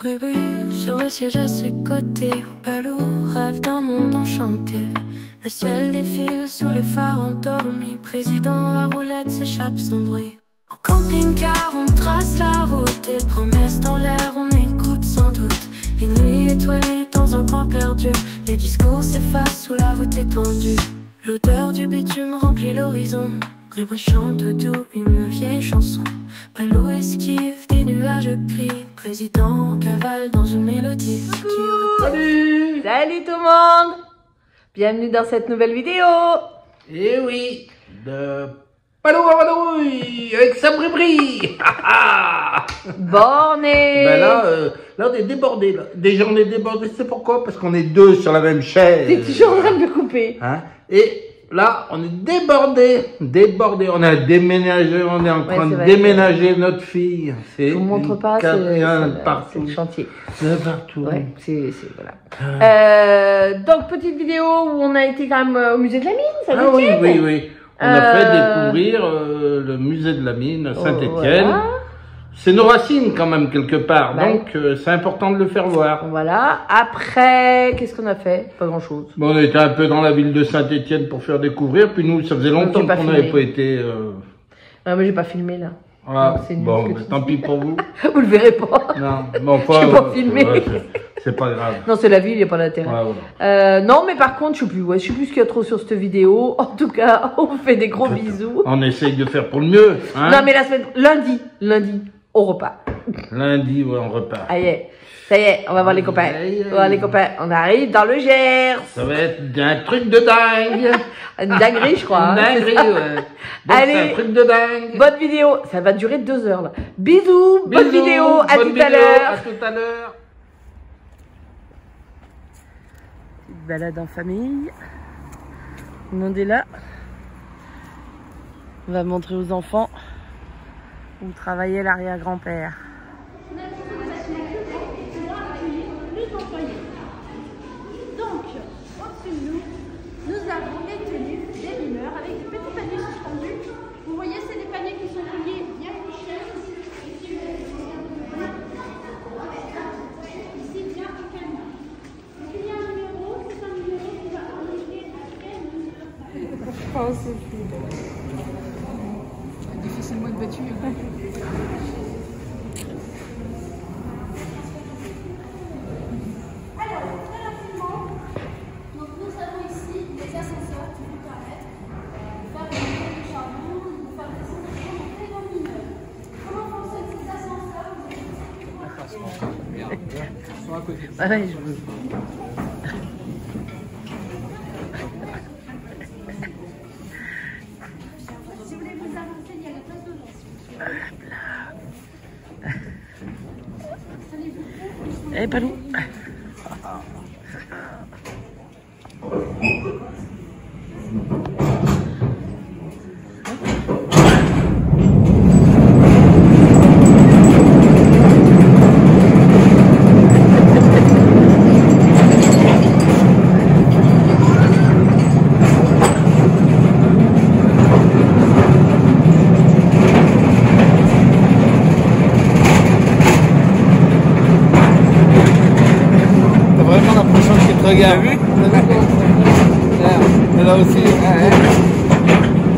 Rêver sur le siège à ses côtés, Balou rêve d'un monde enchanté. Le ciel défile sous les phares endormis. Président, la roulette s'échappe sans bruit. Au camping-car, on trace la route. Des promesses dans l'air, on écoute sans doute. Les nuits étoilées dans un coin perdu. Les discours s'effacent sous la voûte étendue. L'odeur du bitume remplit l'horizon. Rêve chante doux une vieille chanson. Balou esquive des nuages gris. Président cavale dans une mélodie. Salut! Salut tout le monde! Bienvenue dans cette nouvelle vidéo! Eh oui, de Balou à Vadrouille avec sa bribri. Borné! Ben là, on est débordés. Là. Déjà on est débordés, c'est pourquoi? Parce qu'on est deux sur la même chaise. T'es toujours en train de me couper. Hein? Et là, on est débordés. On a déménagé, on est en train de déménager notre fille. Je vous montre pas, c'est le chantier. De partout. Ouais, c'est voilà. Donc petite vidéo où on a été quand même au musée de la mine, ça vous dit? Oui. On a fait découvrir le musée de la mine à Saint-Étienne. Voilà. C'est nos racines quand même quelque part, donc c'est important de le faire voir. Voilà. Après, qu'est-ce qu'on a fait? Pas grand-chose. Bon, on était un peu dans la ville de Saint-Étienne pour faire découvrir, puis nous, ça faisait longtemps qu'on n'avait pas été... Non, mais j'ai pas filmé là. Ah, bon, tant pis pour vous. Vous le verrez pas. Non, mais enfin... Je pas filmé. C'est pas grave. Non, c'est la ville, il n'y a pas d'intérêt. Ouais, voilà. Non, mais par contre, je sais plus ce qu'il y a trop sur cette vidéo. En tout cas, on vous fait des gros bisous. On essaye de faire pour le mieux. Hein? Non, mais la semaine... Lundi, au repas. Lundi, ouais, on repart. Ça y est, on va voir les copains. On va voir les copains. On arrive dans le Gers. Ça va être un truc de dingue. Une dinguerie, je crois. Une dinguerie, ouais. Donc, allez, c'est un truc de dingue. Bonne vidéo. Ça va durer 2 heures, là. Bisous. Bonne vidéo. À tout à l'heure. À tout à l'heure. Petite balade en famille. Tout le monde est là. On va montrer aux enfants où travaillait l'arrière-grand-père. Donc, au-dessus de nous, nous avons des tenues, des limeurs avec des petits paniers suspendus. Vous voyez, c'est des paniers qui sont reliés via une chaise. Ici, via un camion. Donc, il y a un numéro, c'est un numéro qui va arriver à quel numéro? Difficilement de voiture. Ah ouais, je veux. Si vous voulez vous avancer, il y a la place devant. Eh, Balou. Regarde, t'as vu? Là aussi,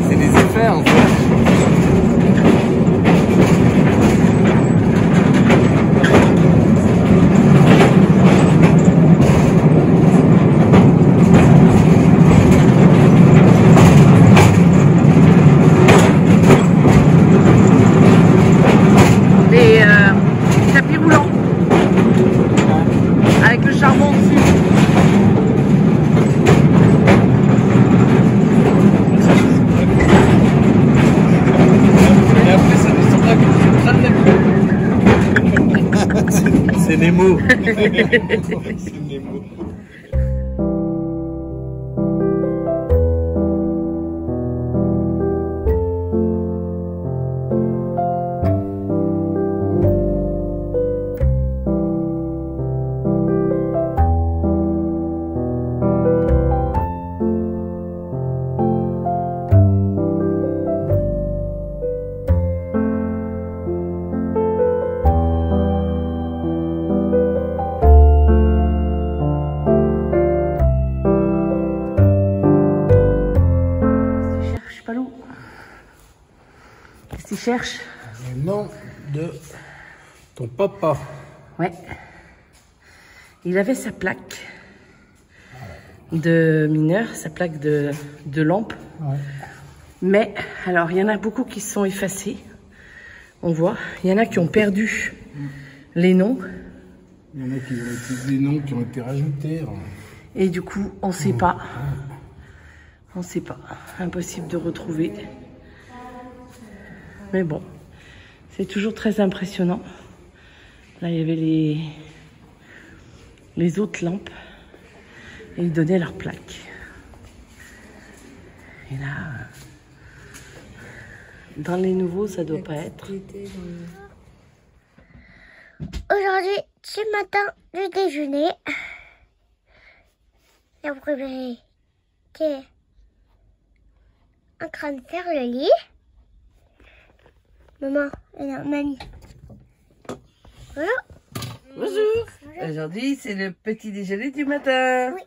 c'est des effets en fait. Des tapis roulants avec le charbon dessus. C'est Nemo. C'est Nemo. cherche le nom de ton papa. Ouais. Il avait sa plaque de mineur, sa plaque de lampe. Ouais. Mais, alors, il y en a beaucoup qui se sont effacés. On voit. Il y en a qui ont perdu les noms. Il y en a qui ont été des noms qui ont été rajoutés. Et du coup, on ne sait pas. On ne sait pas. Impossible de retrouver. Mais bon, c'est toujours très impressionnant. Là, il y avait les autres lampes. Et ils donnaient leur plaque. Et là, dans les nouveaux, ça doit pas être. Aujourd'hui, ce matin, le déjeuner. La première qui est en train de faire le lit. Maman, et non, mamie. Voilà. Bonjour. Aujourd'hui, c'est le petit déjeuner du matin. Oui.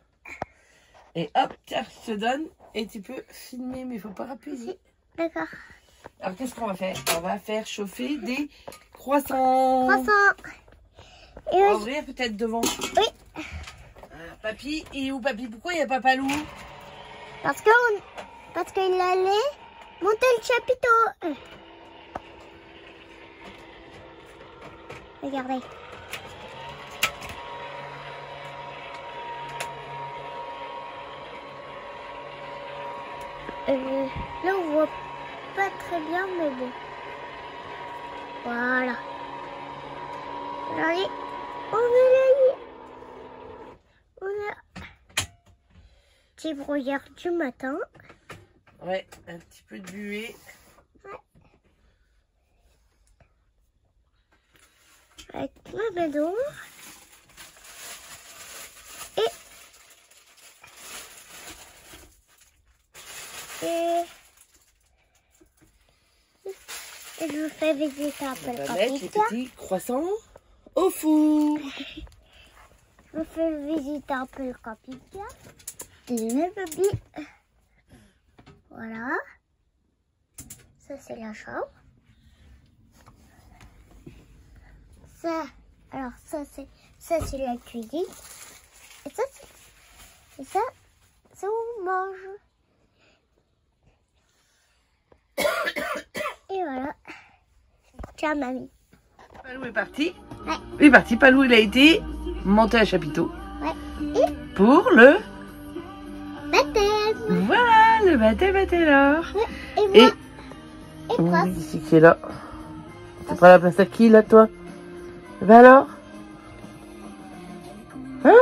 Et hop, tiens, je te donne. Et tu peux filmer, mais il faut pas appuyer. D'accord. Alors, qu'est-ce qu'on va faire? On va faire chauffer des croissants. Croissant. Et On va ouvrir peut-être devant. oui, Papy, et où Papy? Pourquoi il n'y a pas Palou? parce qu'il allait monter le chapiteau. Regardez. Là, on voit pas très bien, mais bon. Voilà. Regardez. On a petit brouillard du matin. Ouais, un petit peu de buée. Avec ma maison. Et je vous fais visiter un peu On le va mettre les camping-car. petits croissants au four. Je vous fais visiter un peu le camping-car. Le bébé. Voilà. Ça, c'est la chambre. Ça, alors ça, c'est la cuisine. Et ça, c'est où on mange. Et voilà. Tiens, mamie. Palou est parti. Ouais. Il est parti. Palou, il a été monté à chapiteau. Ouais. Et Pour le... baptême. Voilà, le baptême à Taylor. Ouais. Et moi. Oui, c'est qui est là. Tu prends la place à qui, là, toi? Ben alors? Hein?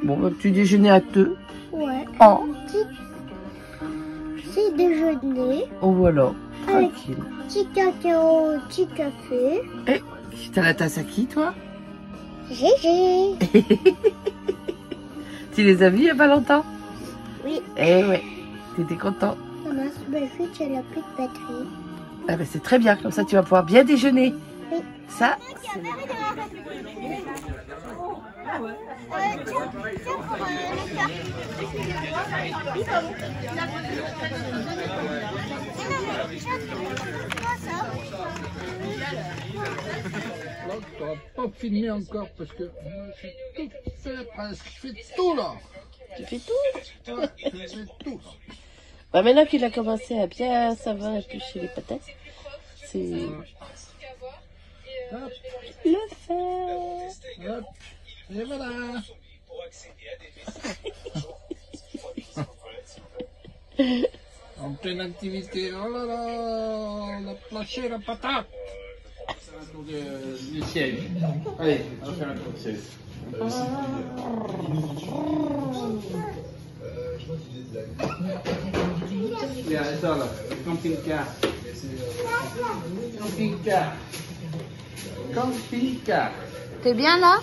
Bon, petit déjeuner à deux. Ouais. Oh. Petit déjeuner. Oh, voilà. Avec Tranquille. petit cacao, petit café. Et, t'as la tasse à qui, toi? GG. Tu les as vus il y a pas longtemps? Oui. Eh ouais. T'étais content. Maman, ma fuite, elle a plus de batterie. Ah ben c'est très bien, comme ça tu vas pouvoir bien déjeuner. Oui. Ça, c'est... Là, tu n'auras pas filmé encore parce que moi, j'ai tout fait presque. Je fais tout là. Tu fais tout? Ouais, je fais tout. Bah maintenant qu'il a commencé à bien savoir éplucher les patates, c'est Hop, le faire. hop, et voilà. En pleine activité. Oh là là, on a planché la patate. Du ciel. Allez, on va faire un procès. Là, ça là, le camping-car. Camping-car. Camping-car. T'es bien là?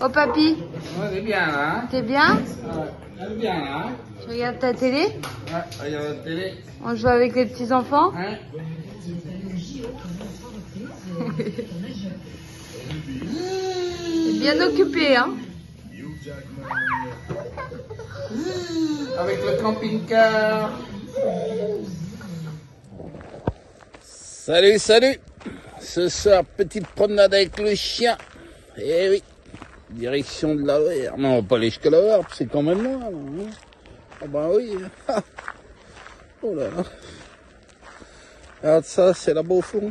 Oh papy, On est bien là, hein? t'es bien? Ouais, on est bien là, hein? Tu regardes ta télé? Ouais, regarde la télé. On joue avec les petits enfants? Hein? T'es bien occupé, hein? Avec le camping-car. Salut, salut. Ce soir, petite promenade avec le chien. Eh oui, direction de la Loire. Non, on va pas aller jusqu'à la Loire, c'est quand même loin. Hein. Ah ben oui. Oh là là. Regarde ça, c'est là-bas au fond.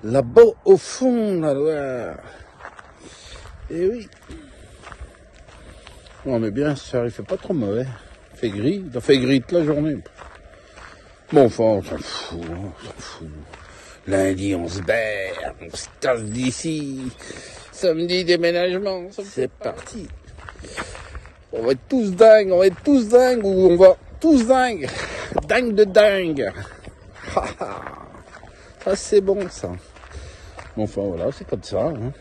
Là-bas au fond, la Loire. Eh oui. On est bien, ça, il fait pas trop mauvais. Il fait gris, il a fait gris toute la journée. Bon, enfin, on s'en fout, on s'en fout. Lundi, on se berre, on se casse d'ici. Samedi, déménagement, c'est parti. On va être tous dingues, ou on va tous dingues. Dingue de dingue. Ça, c'est bon, ça. Bon, enfin, voilà, c'est comme ça. Hein.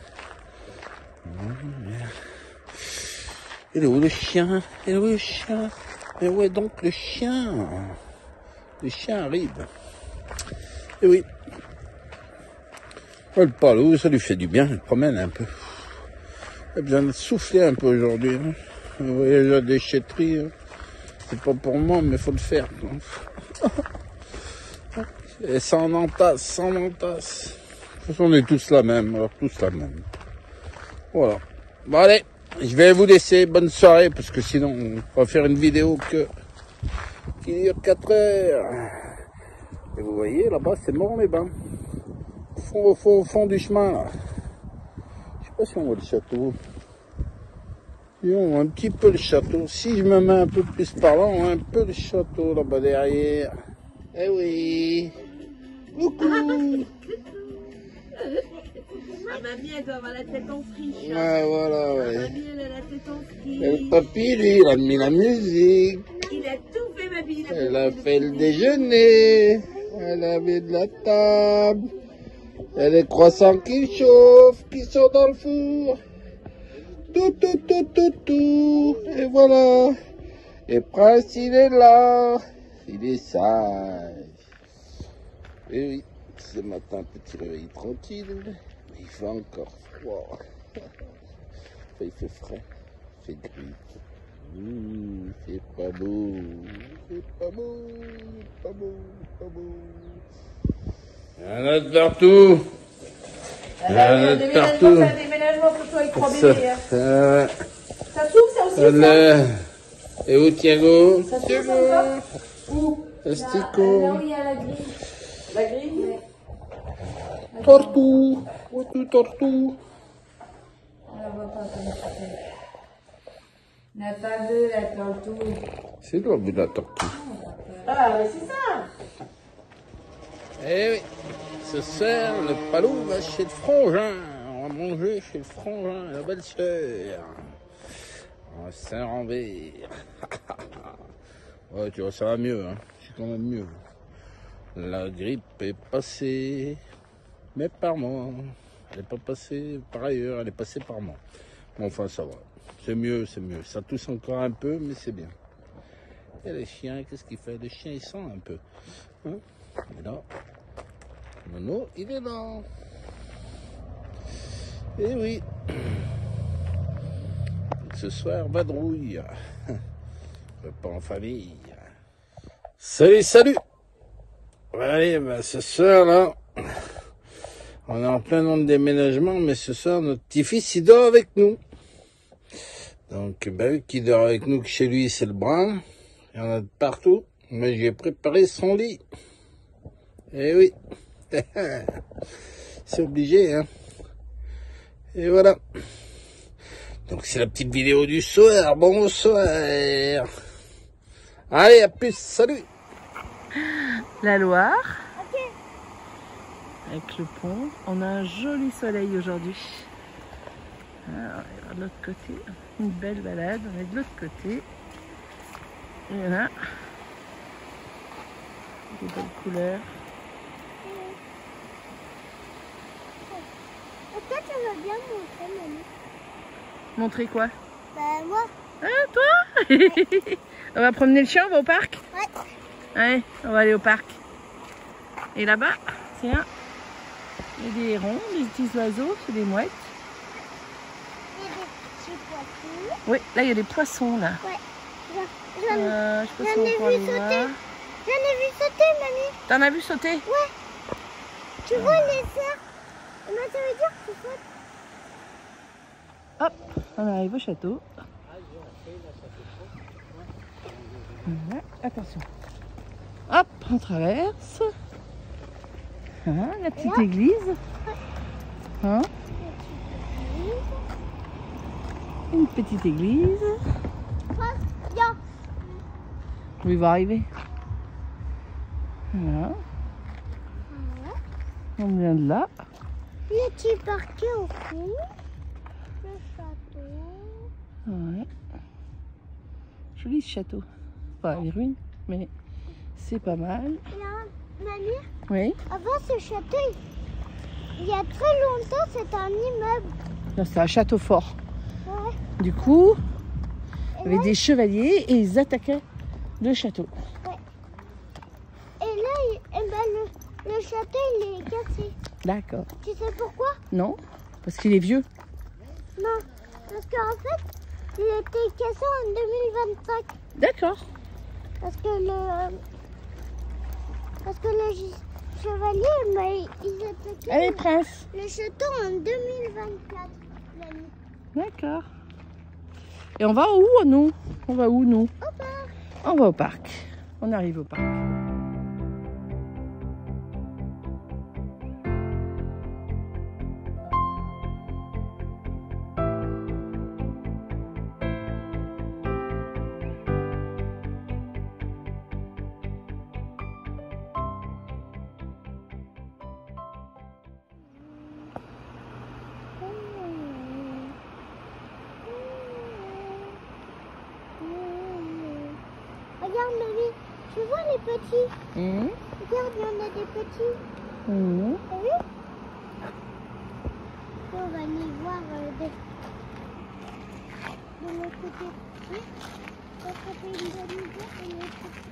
Il est où le chien? Il est où le chien? Et où est donc le chien? Le chien arrive. Et oui. Le palou, ça lui fait du bien, il promène un peu. Il a besoin de souffler un peu aujourd'hui. Hein. Le voyage à la déchetterie, hein. C'est pas pour moi, mais il faut le faire. Et ça en entasse, ça en entasse. De toute façon, on est tous la même, alors tous la même. Voilà. Bon allez, je vais vous laisser, bonne soirée, parce que sinon, on va faire une vidéo qui dure 4 heures. Et vous voyez, là-bas, c'est mort les bains. Au fond du chemin, là. Je sais pas si on voit le château. Et on voit un petit peu le château. Si je me mets un peu plus par là, on voit un peu le château là-bas derrière. Eh oui. Coucou. Ah, mamie, elle doit avoir la tête en friche. Hein. Ouais, voilà, ouais. Mamie, elle a la tête en friche. Et le papy, lui, il a mis la musique. Il a tout fait, mamie. Elle a fait le déjeuner. Elle a mis de la table. Il y a les croissants qui chauffent, qui sont dans le four. Tout. Et voilà. Et Prince, il est là. Il est sage. Et oui, ce matin, petit réveil tranquille. Mais il fait encore froid. Enfin, il fait frais. Il fait gris. C'est pas beau. C'est pas beau. Pas beau. Pas beau. Il y en a de partout. Il y en a de partout. C'est un déménagement pour toi avec 3 bébés. Hein. Ça s'ouvre, ça aussi, voilà. Et où Thiago? ça s'ouvre, ça où? Astico. Là où il y a la grille. La grille, ouais. Tortue. Tortue. On la voit pas comme ça. Il n'y en a pas deux, la tortue. C'est lourd, la tortue. Ah, mais c'est ça. Eh oui, ce soir, le palou va chez le frangin. On va manger chez le frangin, la belle sœur. On va Saint-Rambert. Ouais, tu vois, ça va mieux, hein. C'est quand même mieux. La grippe est passée, mais par moi. Elle n'est pas passée par ailleurs, elle est passée par moi. Bon, enfin, ça va. C'est mieux, c'est mieux. Ça tousse encore un peu, mais c'est bien. Et les chiens, qu'est-ce qu'il fait? Le chien, il sent un peu. Hein? Il est là. Nono, il est là. Eh oui. Ce soir, vadrouille. Repas en famille. Salut. Allez, ben, ce soir, là, on est en plein nombre de déménagement, mais ce soir, notre petit-fils, il dort avec nous. Donc, ben, qui dort avec nous, que chez lui, c'est le brun. Il y en a de partout. Mais j'ai préparé son lit. Eh oui. C'est obligé, hein. Et voilà. Donc, c'est la petite vidéo du soir. Bonsoir. Allez, à plus. Salut. La Loire. Okay. Avec le pont. On a un joli soleil aujourd'hui. Alors, on va de l'autre côté. Une belle balade. On est de l'autre côté. Et voilà. Des belles couleurs. Toi, tu vas bien montrer, mamie. Montrer quoi? Bah, moi. Ah, toi? On va promener le chien, on va au parc? Ouais. Ouais, on va aller au parc. Et là-bas, tiens, il y a des hérons, des petits oiseaux, c'est des mouettes. Il y a des petits poissons. Oui, là, il y a des poissons, là. Ouais. Je sais pas si on peut aller voir. J'en ai vu sauter, mamie. T'en as vu sauter? Ouais. Tu vois les cerfs? Et moi, ça veut dire que tu sautes. Hop, on arrive au château. Voilà, attention. Hop, on traverse. Hein, la petite église. Hein? Une petite église. Viens. Où il va arriver. Voilà. On vient de là. Le petit parquet au fond. Le château. Ouais. Joli ce château. Pas les ruines, mais c'est pas mal. Et là, mamie, Oui. avant ce château, il y a très longtemps, c'était un immeuble. Là, c'est un château fort. Ouais. Du coup, Et il y avait là, des chevaliers et ils attaquaient le château. le château, il est cassé. D'accord. Tu sais pourquoi? Non, parce qu'il est vieux. Non, parce qu'en fait, il était cassé en 2025. D'accord. Parce que le chevalier, mais ils attaquaient Allez, prince. le château en 2024. La nuit. D'accord. Et on va où, nous? On va où, nous? Au parc. On va au parc. On arrive au parc. Regarde, mamie, tu vois les petits? Mmh. Regarde, il y en a des petits. Mmh. T'as vu? On va aller voir de l'autre côté. Oui. Ça fait une bonne idée de l'autre côté.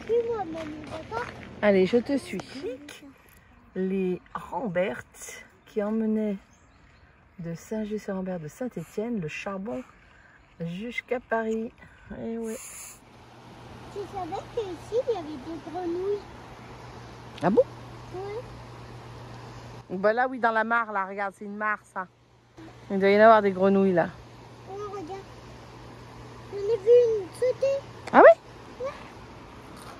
Suis-moi, mamie, d'accord? Allez, je te suis. Les Ramberts qui emmenaient de Saint-Just-sur-Rambert de Saint-Étienne le charbon jusqu'à Paris. Et ouais. Tu savais qu'ici, il y avait des grenouilles? Ah bon? Oui. Bah là, oui, dans la mare, là, regarde, c'est une mare, ça. Il doit y en avoir des grenouilles, là. Oh, regarde. J'en ai vu une sauter. Ah oui?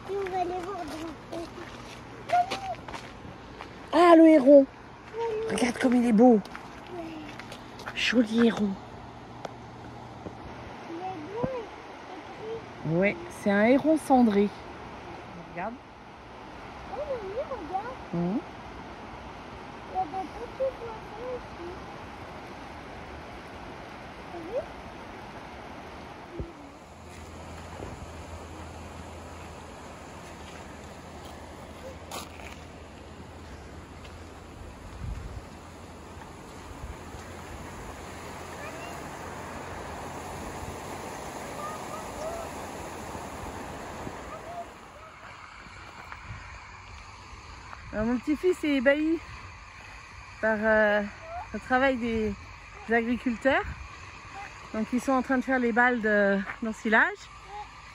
Et on va aller voir devant. Ah, le héron. Regarde comme il est beau. Joli héron. Il est beau et gris. Ouais, c'est un héron cendré. Regarde. Oh, mamie, regarde. Mmh. Il y a des petits poissons ici. T'as vu? Alors, mon petit-fils est ébahi par le travail des agriculteurs. Donc ils sont en train de faire les balles d'ensilage.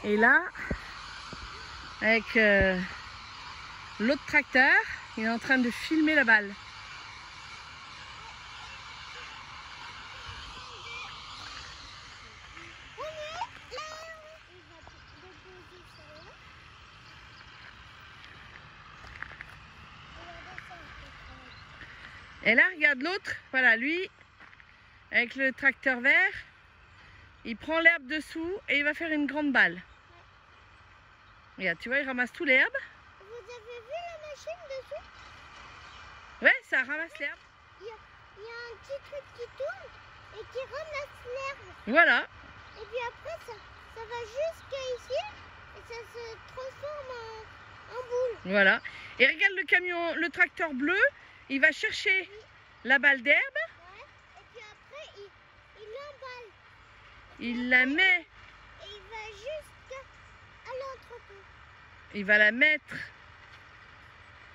Et là, avec l'autre tracteur, il est en train de filmer la balle. Et là, regarde l'autre, voilà, lui, avec le tracteur vert, il prend l'herbe dessous et il va faire une grande balle. Regarde, tu vois, il ramasse tout l'herbe. Vous avez vu la machine dessous? Ouais, ça ramasse l'herbe. Il y a un petit truc qui tourne et qui ramasse l'herbe. Voilà. Et puis après, ça va jusqu'à ici et ça se transforme en boule. Voilà. Et regarde le camion, le tracteur bleu, il va chercher la balle d'herbe. Ouais. Et puis après, il l'emballe. Il la met, Et il va jusqu'à l'entrepôt. il va la mettre.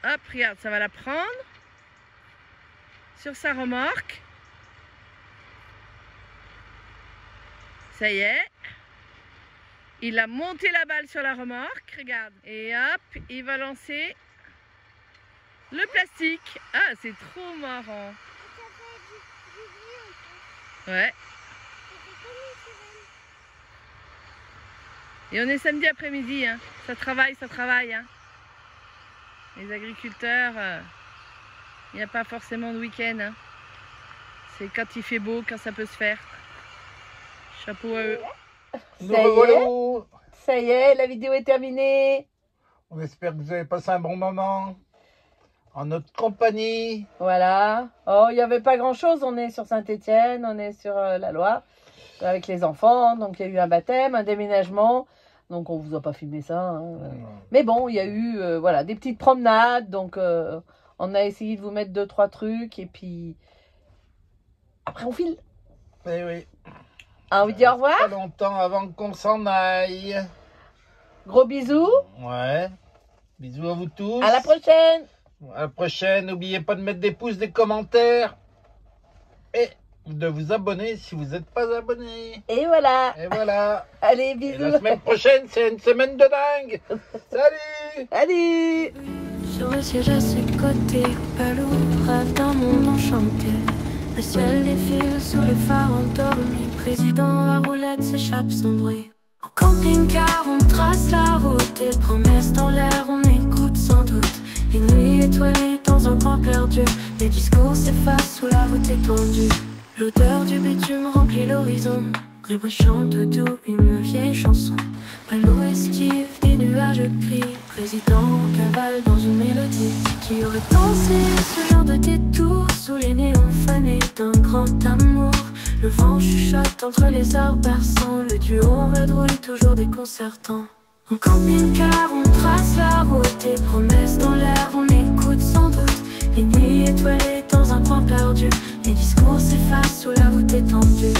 Hop, regarde, ça va la prendre sur sa remorque. Ça y est. Il a monté la balle sur la remorque, regarde. Et hop, il va lancer le plastique. Ah, c'est trop marrant. Ouais. Et on est samedi après-midi, hein. Ça travaille, hein. Les agriculteurs, il n'y a pas forcément de week-end, hein. C'est quand il fait beau, quand ça peut se faire. Chapeau à eux. Ça y est, la vidéo est terminée. On espère que vous avez passé un bon moment en notre compagnie. Voilà. Oh, il n'y avait pas grand-chose. On est sur Saint-Étienne, on est sur la Loire, avec les enfants. Donc, il y a eu un baptême, un déménagement. Donc, on vous a pas filmé ça. Hein. Mais bon, il y a eu voilà, des petites promenades. Donc, on a essayé de vous mettre 2-3 trucs. Et puis, après, on file. Eh oui. Ah, on vous dit au revoir. Pas longtemps avant qu'on s'en aille. Gros bisous. Ouais. Bisous à vous tous. À la prochaine. À la prochaine. N'oubliez pas de mettre des pouces, des commentaires. Et de vous abonner si vous n'êtes pas abonné. Et voilà. Et voilà. Allez, Et bisous. la semaine prochaine, c'est une semaine de dingue. Salut. Salut. Sur le siège à ses côtés, Palou rêve d'un monde enchanté. Le ciel défile sous les phares endormis. Président, la roulette s'échappe sans bruit. Au camping-car, on trace la route. Et promesses dans l'air, on écoute sans doute. Les nuits étoilées dans un coin perdu. Les discours s'effacent sous la voûte étendue. L'odeur du bitume remplit l'horizon. Rêve chante doux une vieille chanson. Palou esquive des nuages gris. Président cavale dans une mélodie. Qui aurait pensé ce genre de détour sous les néons fanés d'un grand amour. Le vent chuchote entre les arbres berçants. Le duo vadrouille toujours déconcertant. En camping-car on trace la route. Et promesses dans l'air on écoute sans doute. Les nuits étoilées dans un coin perdu. Les discours s'effacent sous la voûte étendue.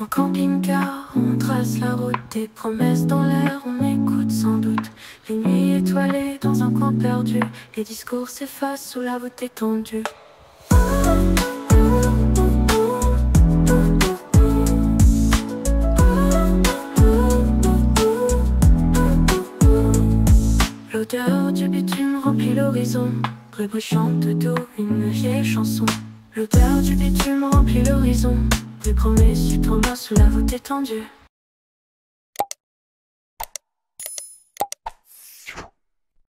En camping-car, on trace la route. Des promesses dans l'air, on écoute sans doute. Les nuits étoilées dans un coin perdu. Les discours s'effacent sous la voûte étendue. L'odeur du bitume remplit l'horizon. Rêve chante doux une vieille chanson. L'odeur du bitume remplit l'horizon. Des promesses du tournoi sous la voûte étendue.